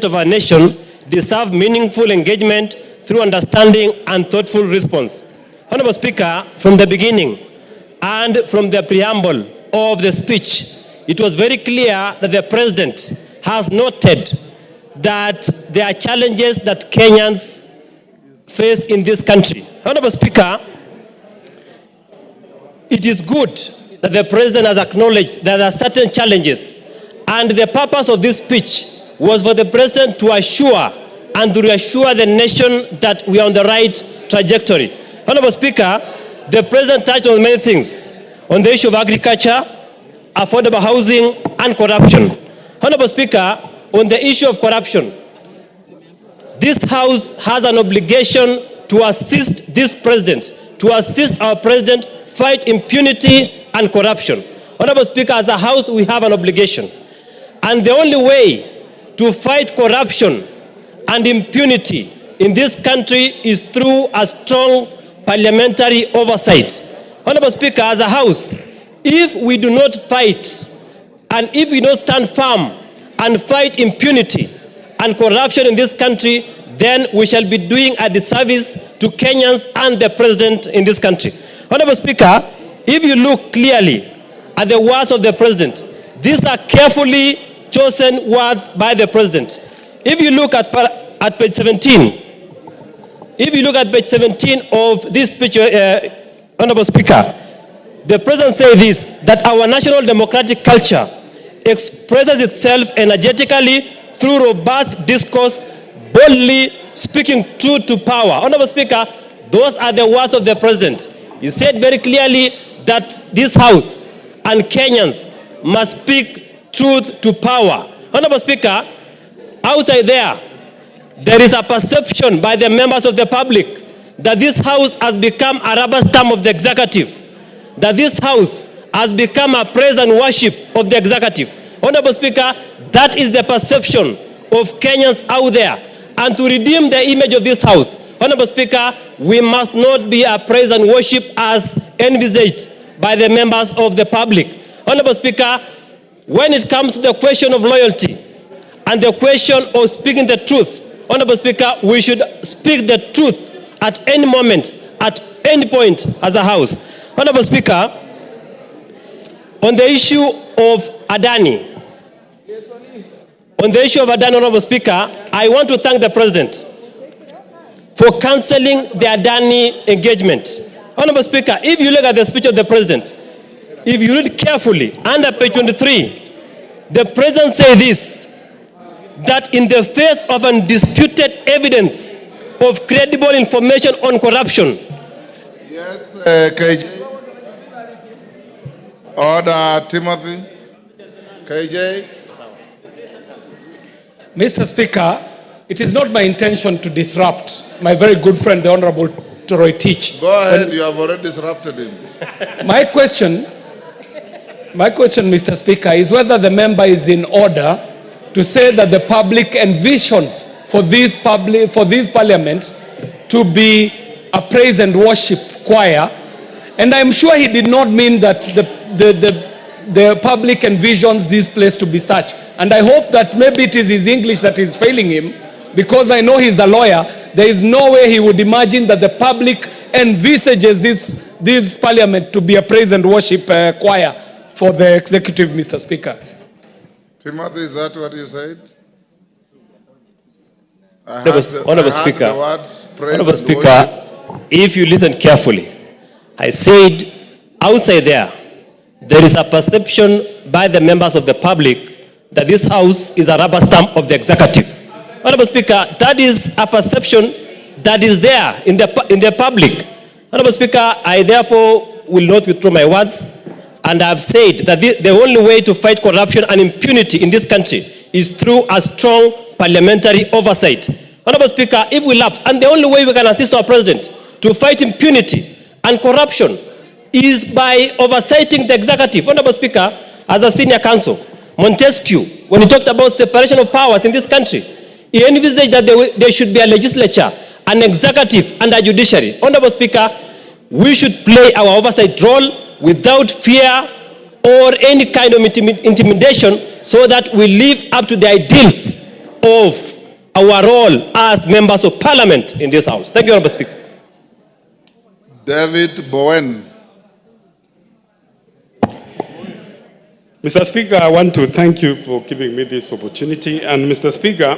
of our nation deserve meaningful engagement through understanding and thoughtful response. Honorable Speaker, from the beginning and from the preamble of the speech, it was very clear that the President has noted that there are challenges that Kenyans face in this country. Honorable Speaker, it is good that the President has acknowledged that there are certain challenges, and the purpose of this speech was for the President to assure and to reassure the nation that we are on the right trajectory. Honorable Speaker, the President touched on many things, on the issue of agriculture, affordable housing, and corruption. Honorable Speaker, on the issue of corruption, this House has an obligation to assist this President, to assist our President fight impunity and corruption. Honorable Speaker, as a House, we have an obligation. And the only way to fight corruption and impunity in this country is through a strong parliamentary oversight. Honorable Speaker, as a House, if we do not fight and if we don't stand firm and fight impunity and corruption in this country, then we shall be doing a disservice to Kenyans and the President in this country. Honorable Speaker, if you look clearly at the words of the President, these are carefully chosen words by the President. If you look at page 17, if you look at page 17 of this speech, Honorable Speaker, the President says this, that our national democratic culture expresses itself energetically through robust discourse, boldly speaking truth to power. Honorable Speaker, those are the words of the President. He said very clearly that this House and Kenyans must speak truth to power. Honorable Speaker, outside there is a perception by the members of the public that this House has become a rubber stamp of the executive, that this House has become a praise and worship of the executive. Honorable Speaker, that is the perception of Kenyans out there. And to redeem the image of this House, Honorable Speaker, we must not be a praise and worship as envisaged by the members of the public. Honorable Speaker, when it comes to the question of loyalty and the question of speaking the truth, Honorable Speaker, we should speak the truth at any moment, at any point as a House. Honorable Speaker, on the issue of Adani, Honorable Speaker, I want to thank the President for cancelling the Adani engagement. Honorable Speaker, if you look at the speech of the President, if you read carefully, under page 23, the President says this, that in the face of undisputed evidence of credible information on corruption. Yes, KJ. Order, Timothy. KJ. Mr. Speaker, it is not my intention to disrupt my very good friend, the Honorable Troy Teach. Go ahead, you have already disrupted him. My question, Mr. Speaker, is whether the member is in order to say that the public envisions for this parliament to be a praise and worship choir. And I'm sure he did not mean that the public envisions this place to be such. And I hope that maybe it is his English that is failing him, because I know he's a lawyer. There is no way he would imagine that the public envisages this parliament to be a praise and worship choir for the executive, Mr. Speaker. Timothy, is that what you said? Honorable Speaker, if you listen carefully, I said outside there is a perception by the members of the public that this House is a rubber stamp of the executive. Honorable Speaker, that is a perception that is there in the public. Honorable Speaker, I therefore will not withdraw my words, and I have said that the only way to fight corruption and impunity in this country is through a strong parliamentary oversight. Honorable Speaker, if we lapse, and the only way we can assist our President to fight impunity and corruption is by oversighting the executive. Honorable Speaker, as a senior counsel, Montesquieu, when he talked about separation of powers in this country, he envisaged that there should be a legislature, an executive, and a judiciary. Honorable Speaker, we should play our oversight role without fear or any kind of intimidation, so that we live up to the ideals of our role as members of parliament in this house. Thank you, Honorable Speaker. David Bowen. Mr. Speaker, I want to thank you for giving me this opportunity. And Mr. Speaker,